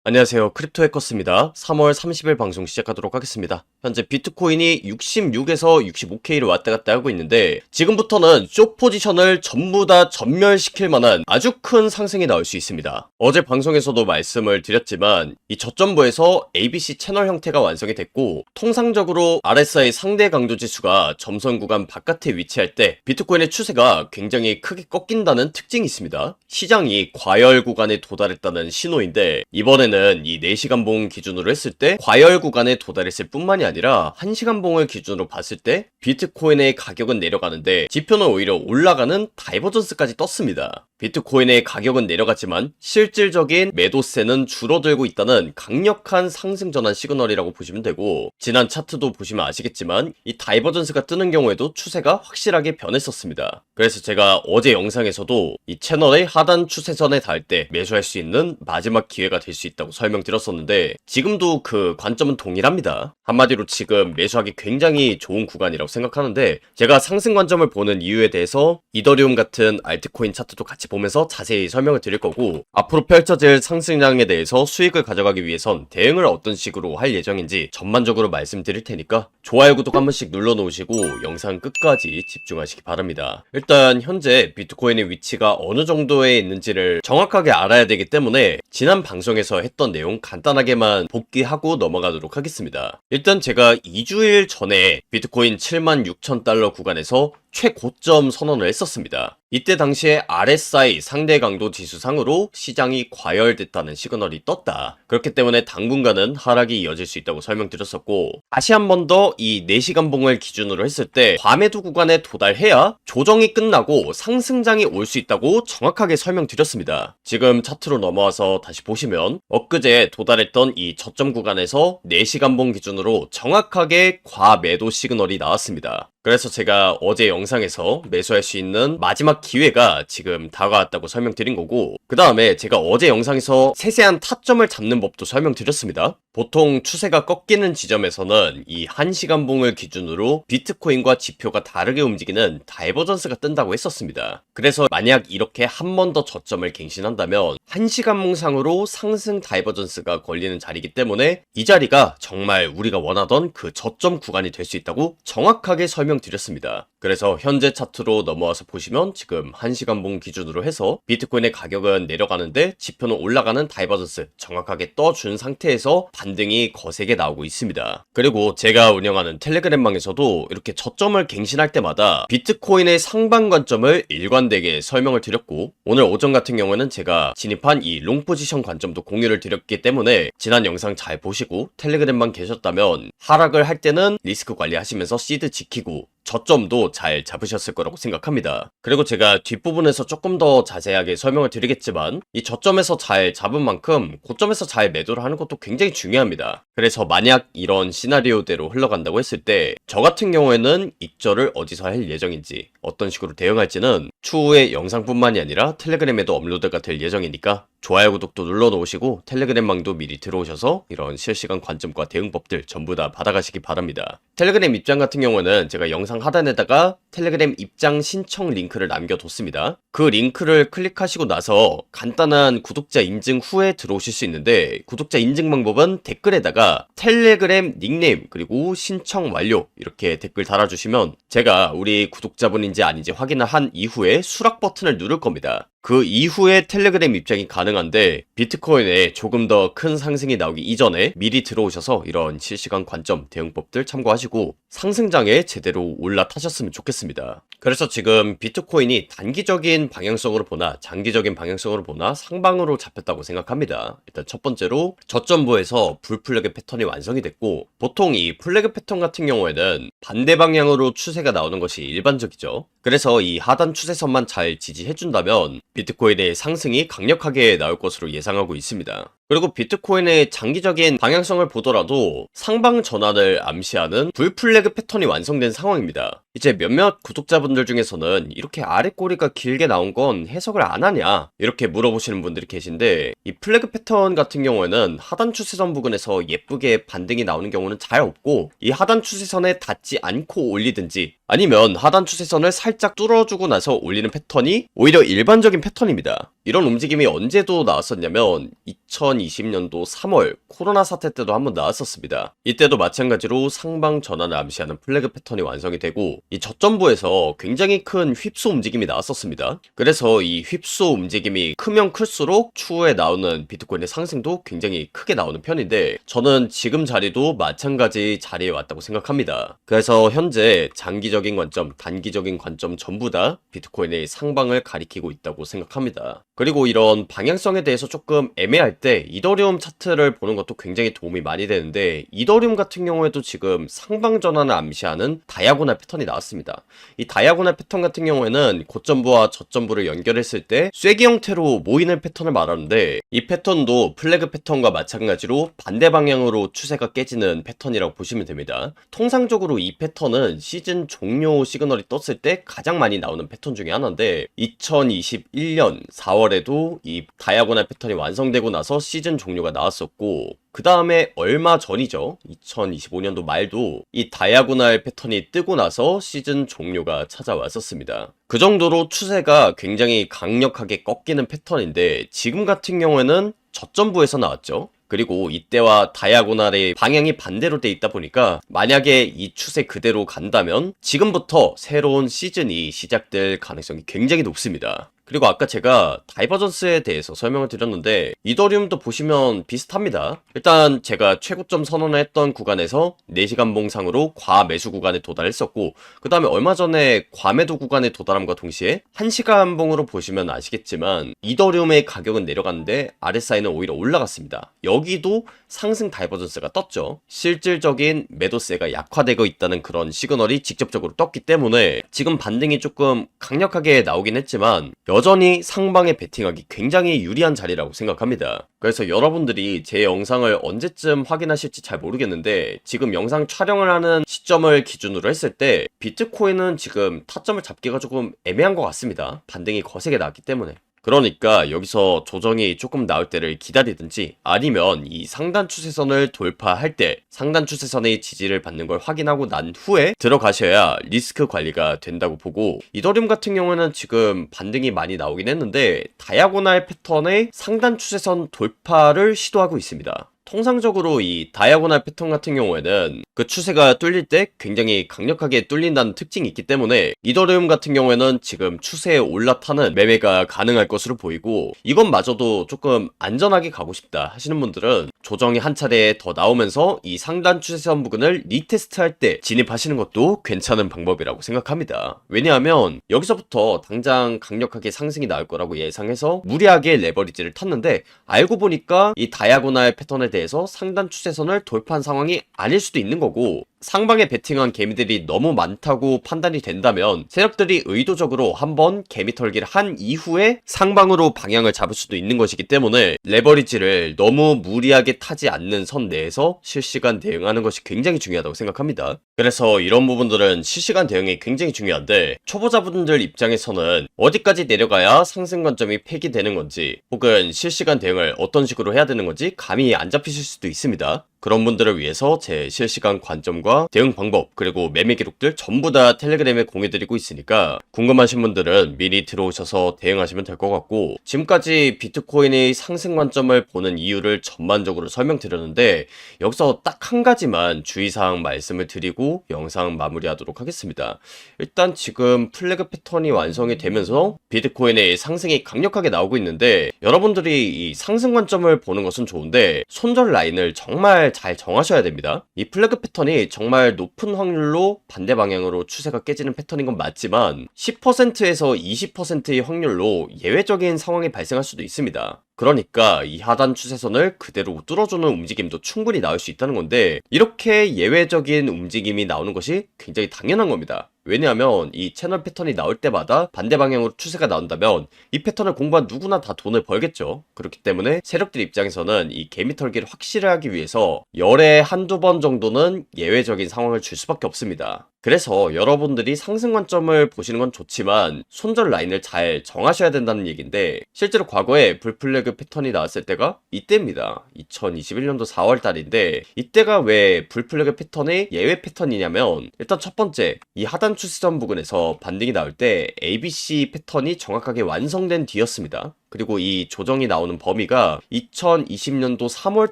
안녕하세요. 크립토 해커스입니다. 3월 30일 방송 시작하도록 하겠습니다. 현재 비트코인이 66에서 65K를 왔다 갔다 하고 있는데 지금부터는 숏 포지션을 전부 다 전멸시킬 만한 아주 큰 상승이 나올 수 있습니다. 어제 방송에서도 말씀을 드렸지만 이 저점부에서 ABC 채널 형태가 완성이 됐고 통상적으로 RSI 상대 강도 지수가 점선 구간 바깥에 위치할 때 비트코인의 추세가 굉장히 크게 꺾인다는 특징이 있습니다. 시장이 과열 구간에 도달했다는 신호인데 이번에는 이 4시간 봉 기준으로 했을 때 과열 구간에 도달했을 뿐만이 아니라 1시간 봉을 기준으로 봤을 때 비트코인의 가격은 내려가는데 지표는 오히려 올라가는 다이버전스까지 떴습니다. 비트코인의 가격은 내려갔지만 실질적인 매도세는 줄어들고 있다는 강력한 상승 전환 시그널이라고 보시면 되고, 지난 차트도 보시면 아시겠지만 이 다이버전스가 뜨는 경우에도 추세가 확실하게 변했었습니다. 그래서 제가 어제 영상에서도 이 채널의 하단 추세선에 닿을 때 매수할 수 있는 마지막 기회가 될 수 있다고 설명드렸었는데 지금도 그 관점은 동일합니다. 한마디로 지금 매수하기 굉장히 좋은 구간이라고 생각하는데, 제가 상승 관점을 보는 이유에 대해서 이더리움 같은 알트코인 차트도 같이 보면서 자세히 설명을 드릴 거고, 앞으로 펼쳐질 상승량에 대해서 수익을 가져가기 위해선 대응을 어떤 식으로 할 예정인지 전반적으로 말씀드릴 테니까 좋아요, 구독 한 번씩 눌러놓으시고 영상 끝까지 집중하시기 바랍니다. 일단 현재 비트코인의 위치가 어느 정도에 있는지를 정확하게 알아야 되기 때문에 지난 방송에서 했던 내용 간단하게만 복귀하고 넘어가도록 하겠습니다. 일단 제가 2주일 전에 비트코인 76,000달러 구간에서 최고점 선언을 했었습니다. 이때 당시에 RSI 상대 강도 지수상으로 시장이 과열됐다는 시그널이 떴다. 그렇기 때문에 당분간은 하락이 이어질 수 있다고 설명드렸었고, 다시 한 번 더 이 4시간 봉을 기준으로 했을 때 과매도 구간에 도달해야 조정이 끝나고 상승장이 올 수 있다고 정확하게 설명드렸습니다. 지금 차트로 넘어와서 다시 보시면 엊그제 도달했던 이 저점 구간에서 4시간 봉 기준으로 정확하게 과매도 시그널이 나왔습니다. 그래서 제가 어제 영상에서 매수할 수 있는 마지막 기회가 지금 다가왔다고 설명드린 거고, 그 다음에 제가 어제 영상에서 세세한 타점을 잡는 법도 설명드렸습니다. 보통 추세가 꺾이는 지점에서는 이 1시간 봉을 기준으로 비트코인과 지표가 다르게 움직이는 다이버전스가 뜬다고 했었습니다. 그래서 만약 이렇게 한 번 더 저점을 갱신한다면 1시간 봉상으로 상승 다이버전스가 걸리는 자리이기 때문에 이 자리가 정말 우리가 원하던 그 저점 구간이 될 수 있다고 정확하게 설명드렸습니다. 그래서 현재 차트로 넘어와서 보시면 지금 1시간 봉 기준으로 해서 비트코인의 가격은 내려가는데 지표는 올라가는 다이버전스 정확하게 떠준 상태에서 반등이 거세게 나오고 있습니다. 그리고 제가 운영하는 텔레그램방에서도 이렇게 저점을 갱신할 때마다 비트코인의 상방 관점을 일관되게 설명을 드렸고, 오늘 오전 같은 경우에는 제가 진입한 이 롱 포지션 관점도 공유를 드렸기 때문에 지난 영상 잘 보시고 텔레그램방 계셨다면 하락을 할 때는 리스크 관리하시면서 시드 지키고 저점도 잘 잡으셨을 거라고 생각합니다. 그리고 제가 뒷부분에서 조금 더 자세하게 설명을 드리겠지만 이 저점에서 잘 잡은 만큼 고점에서 잘 매도를 하는 것도 굉장히 중요합니다. 그래서 만약 이런 시나리오대로 흘러간다고 했을 때 저 같은 경우에는 입절을 어디서 할 예정인지, 어떤 식으로 대응할지는 추후에 영상뿐만이 아니라 텔레그램에도 업로드가 될 예정이니까 좋아요, 구독도 눌러놓으시고 텔레그램방도 미리 들어오셔서 이런 실시간 관점과 대응법들 전부 다 받아가시기 바랍니다. 텔레그램 입장 같은 경우는 제가 영상 하단에다가 텔레그램 입장 신청 링크를 남겨뒀습니다. 그 링크를 클릭하시고 나서 간단한 구독자 인증 후에 들어오실 수 있는데, 구독자 인증 방법은 댓글에다가 텔레그램 닉네임 그리고 신청 완료 이렇게 댓글 달아주시면 제가 우리 구독자분인지 아닌지 확인을 한 이후에 수락 버튼을 누를 겁니다. 그 이후에 텔레그램 입장이 가능한데 비트코인에 조금 더 큰 상승이 나오기 이전에 미리 들어오셔서 이런 실시간 관점 대응법들 참고하시고 상승장에 제대로 올라타셨으면 좋겠습니다. 그래서 지금 비트코인이 단기적인 방향성으로 보나 장기적인 방향성으로 보나 상방으로 잡혔다고 생각합니다. 일단 첫 번째로 저점부에서 불플래그 패턴이 완성이 됐고, 보통 이 플래그 패턴 같은 경우에는 반대 방향으로 추세가 나오는 것이 일반적이죠. 그래서 이 하단 추세선만 잘 지지해준다면 비트코인의 상승이 강력하게 나올 것으로 예상하고 있습니다. 그리고 비트코인의 장기적인 방향성을 보더라도 상방 전환을 암시하는 불플래그 패턴이 완성된 상황입니다. 이제 몇몇 구독자분들 중에서는 이렇게 아래 꼬리가 길게 나온 건 해석을 안 하냐 이렇게 물어보시는 분들이 계신데, 이 플래그 패턴 같은 경우에는 하단 추세선 부근에서 예쁘게 반등이 나오는 경우는 잘 없고, 이 하단 추세선에 닿지 않고 올리든지 아니면 하단 추세선을 살짝 뚫어주고 나서 올리는 패턴이 오히려 일반적인 패턴입니다. 이런 움직임이 언제도 나왔었냐면 2000 2020년도 3월 코로나 사태 때도 한번 나왔었습니다. 이때도 마찬가지로 상방 전환을 암시하는 플래그 패턴이 완성이 되고 이 저점부에서 굉장히 큰 휩소 움직임이 나왔었습니다. 그래서 이 휩소 움직임이 크면 클수록 추후에 나오는 비트코인의 상승도 굉장히 크게 나오는 편인데 저는 지금 자리도 마찬가지 자리에 왔다고 생각합니다. 그래서 현재 장기적인 관점, 단기적인 관점 전부 다 비트코인의 상방을 가리키고 있다고 생각합니다. 그리고 이런 방향성에 대해서 조금 애매할 때 이더리움 차트를 보는 것도 굉장히 도움이 많이 되는데 이더리움 같은 경우에도 지금 상방 전환을 암시하는 다이아고날 패턴이 나왔습니다. 이 다이아고날 패턴 같은 경우에는 고점부와 저점부를 연결했을 때 쐐기 형태로 모이는 패턴을 말하는데 이 패턴도 플래그 패턴과 마찬가지로 반대 방향으로 추세가 깨지는 패턴이라고 보시면 됩니다. 통상적으로 이 패턴은 시즌 종료 시그널이 떴을 때 가장 많이 나오는 패턴 중에 하나인데 2021년 4월에도 이 다이아고날 패턴이 완성되고 나서 시즌 종료가 나왔었고 그 다음에 얼마 전이죠. 2025년도 말도 이 다이아고날 패턴이 뜨고 나서 시즌 종료가 찾아왔었습니다. 그 정도로 추세가 굉장히 강력하게 꺾이는 패턴인데 지금 같은 경우에는 저점부에서 나왔죠. 그리고 이때와 다이아고날의 방향이 반대로 돼 있다 보니까 만약에 이 추세 그대로 간다면 지금부터 새로운 시즌이 시작될 가능성이 굉장히 높습니다. 그리고 아까 제가 다이버전스에 대해서 설명을 드렸는데 이더리움도 보시면 비슷합니다. 일단 제가 최고점 선언을 했던 구간에서 4시간 봉상으로 과매수 구간에 도달했었고 그 다음에 얼마 전에 과매도 구간에 도달함과 동시에 1시간 봉으로 보시면 아시겠지만 이더리움의 가격은 내려갔는데 RSI는 오히려 올라갔습니다. 여기도 상승 다이버전스가 떴죠. 실질적인 매도세가 약화되고 있다는 그런 시그널이 직접적으로 떴기 때문에 지금 반등이 조금 강력하게 나오긴 했지만 여전히 상방에 베팅하기 굉장히 유리한 자리라고 생각합니다. 그래서 여러분들이 제 영상을 언제쯤 확인하실지 잘 모르겠는데 지금 영상 촬영을 하는 시점을 기준으로 했을 때 비트코인은 지금 타점을 잡기가 조금 애매한 것 같습니다. 반등이 거세게 나왔기 때문에. 그러니까 여기서 조정이 조금 나올 때를 기다리든지 아니면 이 상단 추세선을 돌파할 때 상단 추세선의 지지를 받는 걸 확인하고 난 후에 들어가셔야 리스크 관리가 된다고 보고 이더리움 같은 경우는 지금 반등이 많이 나오긴 했는데 다이아고날 패턴의 상단 추세선 돌파를 시도하고 있습니다. 통상적으로 이 다이아고날 패턴 같은 경우에는 그 추세가 뚫릴 때 굉장히 강력하게 뚫린다는 특징이 있기 때문에 이더리움 같은 경우에는 지금 추세에 올라타는 매매가 가능할 것으로 보이고 이것마저도 조금 안전하게 가고 싶다 하시는 분들은 조정이 한 차례 더 나오면서 이 상단 추세선 부근을 리테스트할 때 진입하시는 것도 괜찮은 방법이라고 생각합니다. 왜냐하면 여기서부터 당장 강력하게 상승이 나올 거라고 예상해서 무리하게 레버리지를 탔는데 알고 보니까 이 다이아고날 패턴에 대해서 상단 추세선을 돌파한 상황이 아닐 수도 있는 거고 상방에 베팅한 개미들이 너무 많다고 판단이 된다면 세력들이 의도적으로 한번 개미 털기를 한 이후에 상방으로 방향을 잡을 수도 있는 것이기 때문에 레버리지를 너무 무리하게 타지 않는 선 내에서 실시간 대응하는 것이 굉장히 중요하다고 생각합니다. 그래서 이런 부분들은 실시간 대응이 굉장히 중요한데 초보자분들 입장에서는 어디까지 내려가야 상승 관점이 폐기되는 건지 혹은 실시간 대응을 어떤 식으로 해야 되는 건지 감이 안 잡히실 수도 있습니다. 그런 분들을 위해서 제 실시간 관점과 대응 방법 그리고 매매 기록들 전부 다 텔레그램에 공유드리고 있으니까 궁금하신 분들은 미리 들어오셔서 대응하시면 될 것 같고 지금까지 비트코인의 상승 관점을 보는 이유를 전반적으로 설명드렸는데 여기서 딱 한 가지만 주의사항 말씀을 드리고 영상 마무리하도록 하겠습니다. 일단 지금 플래그 패턴이 완성이 되면서 비트코인의 상승이 강력하게 나오고 있는데 여러분들이 이 상승 관점을 보는 것은 좋은데 손절 라인을 정말 잘 정하셔야 됩니다. 이 플래그 패턴이 정말 높은 확률로 반대 방향으로 추세가 깨지는 패턴인 건 맞지만 10%에서 20%의 확률로 예외적인 상황이 발생할 수도 있습니다. 그러니까 이 하단 추세선을 그대로 뚫어주는 움직임도 충분히 나올 수 있다는 건데 이렇게 예외적인 움직임이 나오는 것이 굉장히 당연한 겁니다. 왜냐하면 이 채널 패턴이 나올 때마다 반대 방향으로 추세가 나온다면 이 패턴을 공부한 누구나 다 돈을 벌겠죠. 그렇기 때문에 세력들 입장에서는 이 개미 털기를 확실하기 위해서 열에 한두 번 정도는 예외적인 상황을 줄 수밖에 없습니다. 그래서 여러분들이 상승 관점을 보시는 건 좋지만 손절 라인을 잘 정하셔야 된다는 얘기인데 실제로 과거에 불플래그 패턴이 나왔을 때가 이때입니다. 2021년도 4월 달인데 이때가 왜 불플래그 패턴의 예외 패턴이냐면 일단 첫 번째 이 하단 추세선 부근에서 반등이 나올 때 ABC 패턴이 정확하게 완성된 뒤였습니다. 그리고 이 조정이 나오는 범위가 2020년도 3월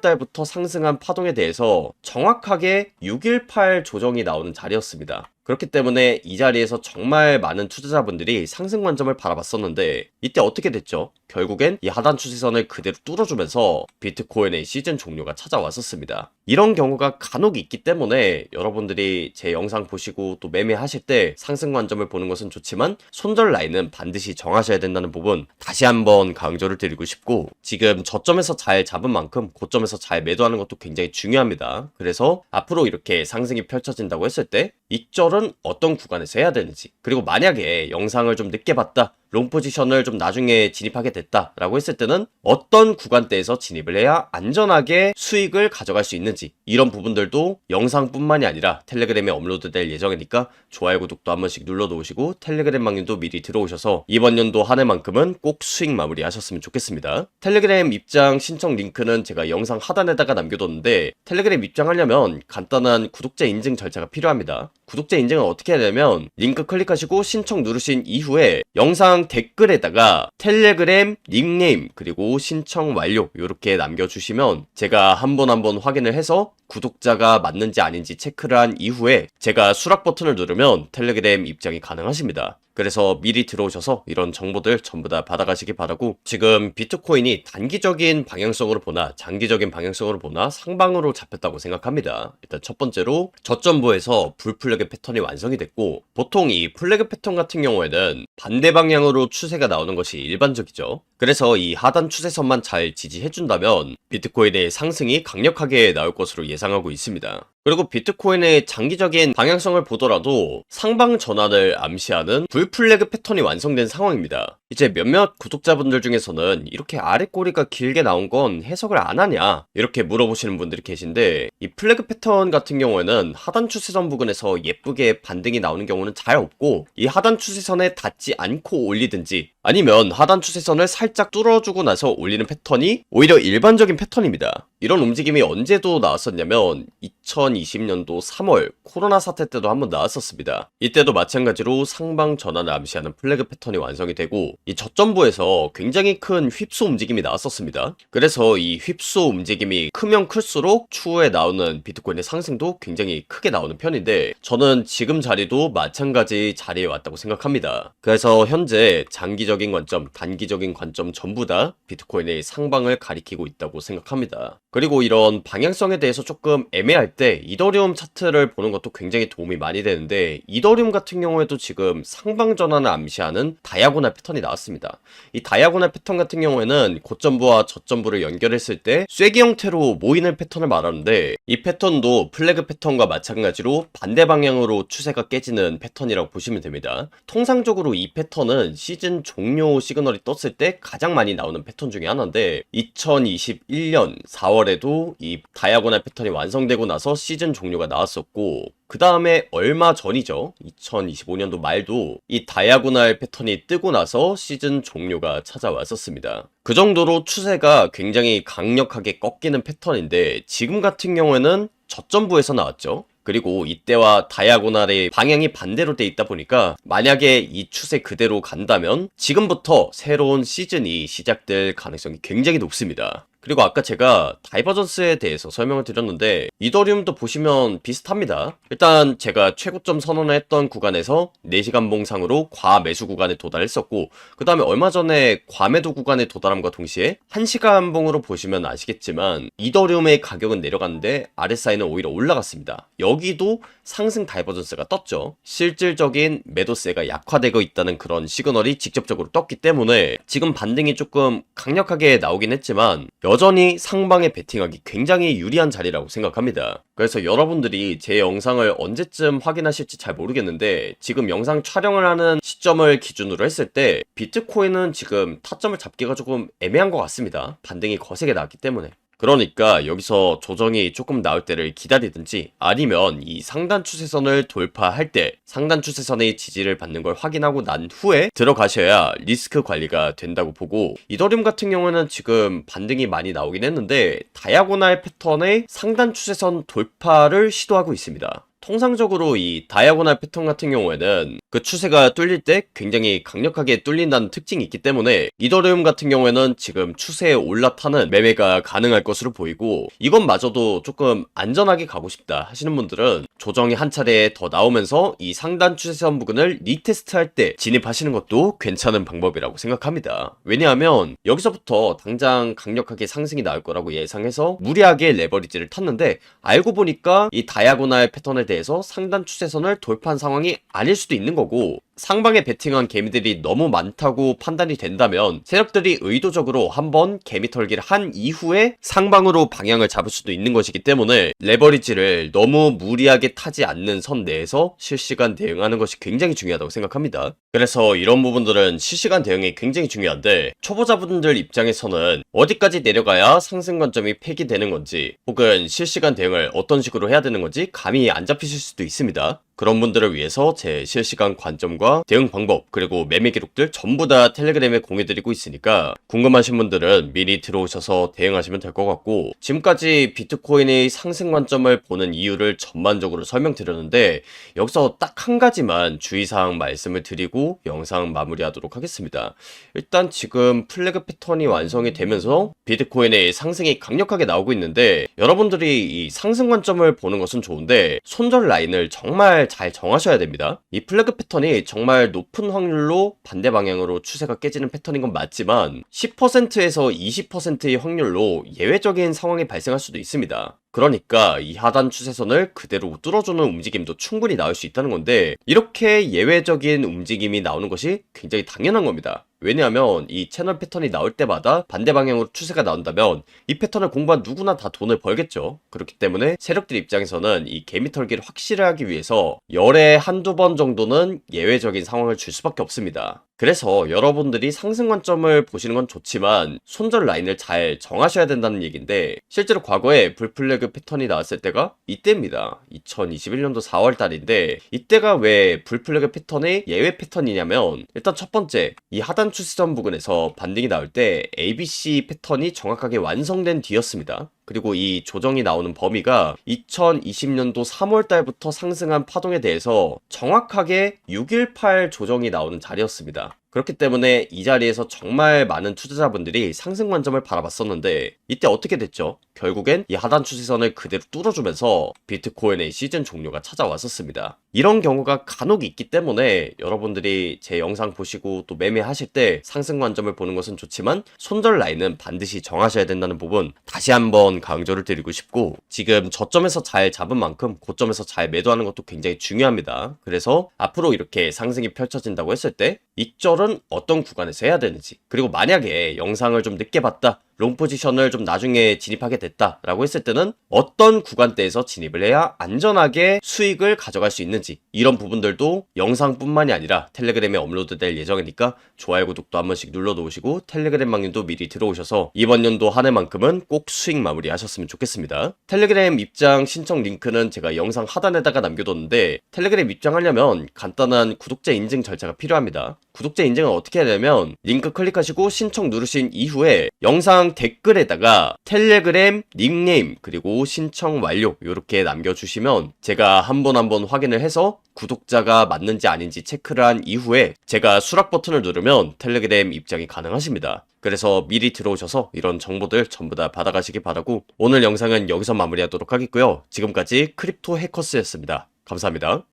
달부터 상승한 파동에 대해서 정확하게 618 조정이 나오는 자리였습니다. 그렇기 때문에 이 자리에서 정말 많은 투자자분들이 상승 관점을 바라봤었는데 이때 어떻게 됐죠? 결국엔 이 하단 추세선을 그대로 뚫어주면서 비트코인의 시즌 종료가 찾아왔었습니다. 이런 경우가 간혹 있기 때문에 여러분들이 제 영상 보시고 또 매매하실 때 상승 관점을 보는 것은 좋지만 손절 라인은 반드시 정하셔야 된다는 부분 다시 한번 강조를 드리고 싶고, 지금 저점에서 잘 잡은 만큼 고점에서 잘 매도하는 것도 굉장히 중요합니다. 그래서 앞으로 이렇게 상승이 펼쳐진다고 했을 때 익절은 어떤 구간에서 해야 되는지, 그리고 만약에 영상을 좀 늦게 봤다, 롱 포지션을 좀 나중에 진입하게 됐다 라고 했을 때는 어떤 구간대에서 진입을 해야 안전하게 수익을 가져갈 수 있는지, 이런 부분들도 영상뿐만이 아니라 텔레그램에 업로드될 예정이니까 좋아요 구독도 한 번씩 눌러 놓으시고 텔레그램 방문도 미리 들어오셔서 이번 연도 한 해만큼은 꼭 수익 마무리 하셨으면 좋겠습니다. 텔레그램 입장 신청 링크는 제가 영상 하단에다가 남겨뒀는데, 텔레그램 입장하려면 간단한 구독자 인증 절차가 필요합니다. 구독자 인증은 어떻게 해야 되냐면 링크 클릭하시고 신청 누르신 이후에 영상 댓글에다가 텔레그램 닉네임 그리고 신청 완료 이렇게 남겨주시면 제가 한 번 한 번 확인을 해서 구독자가 맞는지 아닌지 체크를 한 이후에 제가 수락 버튼을 누르면 텔레그램 입장이 가능하십니다. 그래서 미리 들어오셔서 이런 정보들 전부 다 받아가시기 바라고, 지금 비트코인이 단기적인 방향성으로 보나 장기적인 방향성으로 보나 상방으로 잡혔다고 생각합니다. 일단 첫 번째로 저점부에서 불플래그 패턴이 완성이 됐고, 보통 이 플래그 패턴 같은 경우에는 반대 방향으로 추세가 나오는 것이 일반적이죠. 그래서 이 하단 추세선만 잘 지지해준다면 비트코인의 상승이 강력하게 나올 것으로 예상하고 있습니다. 그리고 비트코인의 장기적인 방향성을 보더라도 상방 전환을 암시하는 불플래그 패턴이 완성된 상황입니다. 이제 몇몇 구독자분들 중에서는 이렇게 아래 꼬리가 길게 나온 건 해석을 안 하냐 이렇게 물어보시는 분들이 계신데, 이 플래그 패턴 같은 경우에는 하단 추세선 부근에서 예쁘게 반등이 나오는 경우는 잘 없고, 이 하단 추세선에 닿지 않고 올리든지 아니면 하단 추세선을 살짝 뚫어주고 나서 올리는 패턴이 오히려 일반적인 패턴입니다. 이런 움직임이 언제도 나왔었냐면 2020년도 3월 코로나 사태 때도 한번 나왔었습니다. 이때도 마찬가지로 상방 전환을 암시하는 플래그 패턴이 완성이 되고, 이 저점부에서 굉장히 큰 휩소 움직임이 나왔었습니다. 그래서 이 휩소 움직임이 크면 클수록 추후에 나오는 비트코인의 상승도 굉장히 크게 나오는 편인데, 저는 지금 자리도 마찬가지 자리에 왔다고 생각합니다. 그래서 현재 장기적인 관점, 단기적인 관점 전부 다 비트코인의 상방을 가리키고 있다고 생각합니다. 그리고 이런 방향성에 대해서 조금 애매할 때 이더리움 차트를 보는 것도 굉장히 도움이 많이 되는데, 이더리움 같은 경우에도 지금 상방 전환을 암시하는 다이아고날 패턴이 나왔습니다. 이 다이아고날 패턴 같은 경우에는 고점부와 저점부를 연결했을 때 쐐기 형태로 모이는 패턴을 말하는데, 이 패턴도 플래그 패턴과 마찬가지로 반대 방향으로 추세가 깨지는 패턴이라고 보시면 됩니다. 통상적으로 이 패턴은 시즌 종료 시그널이 떴을 때 가장 많이 나오는 패턴 중에 하나인데, 2021년 4월에도 이 다이아고날 패턴이 완성되고 나서 시즌 종료가 나왔었고, 그 다음에 얼마 전이죠, 2025년도 말도 이 다이아고날 패턴이 뜨고 나서 시즌 종료가 찾아왔었습니다. 그 정도로 추세가 굉장히 강력하게 꺾이는 패턴인데, 지금 같은 경우에는 저점부에서 나왔죠. 그리고 이때와 다이아고날의 방향이 반대로 돼 있다 보니까 만약에 이 추세 그대로 간다면 지금부터 새로운 시즌이 시작될 가능성이 굉장히 높습니다. 그리고 아까 제가 다이버전스에 대해서 설명을 드렸는데 이더리움도 보시면 비슷합니다. 일단 제가 최고점 선언을 했던 구간에서 4시간 봉상으로 과매수 구간에 도달했었고, 그 다음에 얼마 전에 과매도 구간에 도달함과 동시에 1시간 봉으로 보시면 아시겠지만 이더리움의 가격은 내려갔는데 RSI는 오히려 올라갔습니다. 여기도 상승 다이버전스가 떴죠. 실질적인 매도세가 약화되고 있다는 그런 시그널이 직접적으로 떴기 때문에 지금 반등이 조금 강력하게 나오긴 했지만 여전히 상방에 베팅하기 굉장히 유리한 자리라고 생각합니다. 그래서 여러분들이 제 영상을 언제쯤 확인하실지 잘 모르겠는데, 지금 영상 촬영을 하는 시점을 기준으로 했을 때 비트코인은 지금 타점을 잡기가 조금 애매한 것 같습니다. 반등이 거세게 나왔기 때문에. 그러니까 여기서 조정이 조금 나올 때를 기다리든지 아니면 이 상단 추세선을 돌파할 때 상단 추세선의 지지를 받는 걸 확인하고 난 후에 들어가셔야 리스크 관리가 된다고 보고, 이더리움 같은 경우는 지금 반등이 많이 나오긴 했는데 다이아고날 패턴의 상단 추세선 돌파를 시도하고 있습니다. 통상적으로 이 다이아고날 패턴 같은 경우에는 그 추세가 뚫릴 때 굉장히 강력하게 뚫린다는 특징이 있기 때문에 이더리움 같은 경우에는 지금 추세에 올라타는 매매가 가능할 것으로 보이고, 이것마저도 조금 안전하게 가고 싶다 하시는 분들은 조정이 한 차례 더 나오면서 이 상단 추세선 부근을 리테스트할 때 진입하시는 것도 괜찮은 방법이라고 생각합니다. 왜냐하면 여기서부터 당장 강력하게 상승이 나올 거라고 예상해서 무리하게 레버리지를 탔는데, 알고 보니까 이 다이아고날 패턴에 대해서 상단 추세선을 돌파한 상황이 아닐 수도 있는 거고, 상방에 베팅한 개미들이 너무 많다고 판단이 된다면 세력들이 의도적으로 한번 개미 털기를 한 이후에 상방으로 방향을 잡을 수도 있는 것이기 때문에 레버리지를 너무 무리하게 타지 않는 선 내에서 실시간 대응하는 것이 굉장히 중요하다고 생각합니다. 그래서 이런 부분들은 실시간 대응이 굉장히 중요한데, 초보자분들 입장에서는 어디까지 내려가야 상승 관점이 폐기되는 건지, 혹은 실시간 대응을 어떤 식으로 해야 되는 건지 감이 안 잡히실 수도 있습니다. 그런 분들을 위해서 제 실시간 관점과 대응 방법, 그리고 매매 기록들 전부 다 텔레그램에 공유드리고 있으니까 궁금하신 분들은 미리 들어오셔서 대응하시면 될 것 같고, 지금까지 비트코인의 상승 관점을 보는 이유를 전반적으로 설명드렸는데, 여기서 딱 한 가지만 주의사항 말씀을 드리고 영상 마무리하도록 하겠습니다. 일단 지금 플래그 패턴이 완성이 되면서 비트코인의 상승이 강력하게 나오고 있는데, 여러분들이 이 상승 관점을 보는 것은 좋은데 손절 라인을 정말 잘 정하셔야 됩니다. 이 플래그 패턴이 정말 높은 확률로 반대 방향으로 추세가 깨지는 패턴인 건 맞지만 10%에서 20%의 확률로 예외적인 상황이 발생할 수도 있습니다. 그러니까 이 하단 추세선을 그대로 뚫어주는 움직임도 충분히 나올 수 있다는 건데, 이렇게 예외적인 움직임이 나오는 것이 굉장히 당연한 겁니다. 왜냐하면 이 채널 패턴이 나올 때마다 반대 방향으로 추세가 나온다면 이 패턴을 공부한 누구나 다 돈을 벌겠죠. 그렇기 때문에 세력들 입장에서는 이 개미 털기를 확실하기 위해서 열에 한두 번 정도는 예외적인 상황을 줄 수밖에 없습니다. 그래서 여러분들이 상승 관점을 보시는 건 좋지만 손절 라인을 잘 정하셔야 된다는 얘기인데, 실제로 과거에 불플래그 패턴이 나왔을 때가 이때입니다. 2021년도 4월 달인데, 이때가 왜 불플래그 패턴의 예외 패턴이냐면, 일단 첫 번째, 이 하단 추세선 부근에서 반등이 나올 때 ABC 패턴이 정확하게 완성된 뒤였습니다. 그리고 이 조정이 나오는 범위가 2020년도 3월 달부터 상승한 파동에 대해서 정확하게 618 조정이 나오는 자리였습니다. 그렇기 때문에 이 자리에서 정말 많은 투자자분들이 상승 관점을 바라봤었는데, 이때 어떻게 됐죠? 결국엔 이 하단 추세선을 그대로 뚫어주면서 비트코인의 시즌 종료가 찾아왔었습니다. 이런 경우가 간혹 있기 때문에 여러분들이 제 영상 보시고 또 매매하실 때 상승 관점을 보는 것은 좋지만 손절 라인은 반드시 정하셔야 된다는 부분 다시 한번 강조를 드리고 싶고, 지금 저점에서 잘 잡은 만큼 고점에서 잘 매도하는 것도 굉장히 중요합니다. 그래서 앞으로 이렇게 상승이 펼쳐진다고 했을 때 익절은 어떤 구간에서 해야 되는지, 그리고 만약에 영상을 좀 늦게 봤다, 롱 포지션을 좀 나중에 진입하게 됐다라고 했을 때는 어떤 구간대에서 진입을 해야 안전하게 수익을 가져갈 수 있는지, 이런 부분들도 영상뿐만이 아니라 텔레그램에 업로드될 예정이니까 좋아요, 구독도 한 번씩 눌러놓으시고 텔레그램 방님도 미리 들어오셔서 이번 연도 한 해만큼은 꼭 수익 마무리 하셨으면 좋겠습니다. 텔레그램 입장 신청 링크는 제가 영상 하단에다가 남겨뒀는데, 텔레그램 입장하려면 간단한 구독자 인증 절차가 필요합니다. 구독자 인증은 어떻게 하냐면 링크 클릭하시고 신청 누르신 이후에 영상 댓글에다가 텔레그램 닉네임 그리고 신청 완료 이렇게 남겨주시면 제가 한 번 한 번 확인을 해서 구독자가 맞는지 아닌지 체크를 한 이후에 제가 수락 버튼을 누르면 텔레그램 입장이 가능하십니다. 그래서 미리 들어오셔서 이런 정보들 전부 다 받아가시기 바라고, 오늘 영상은 여기서 마무리하도록 하겠고요. 지금까지 크립토 해커스였습니다. 감사합니다.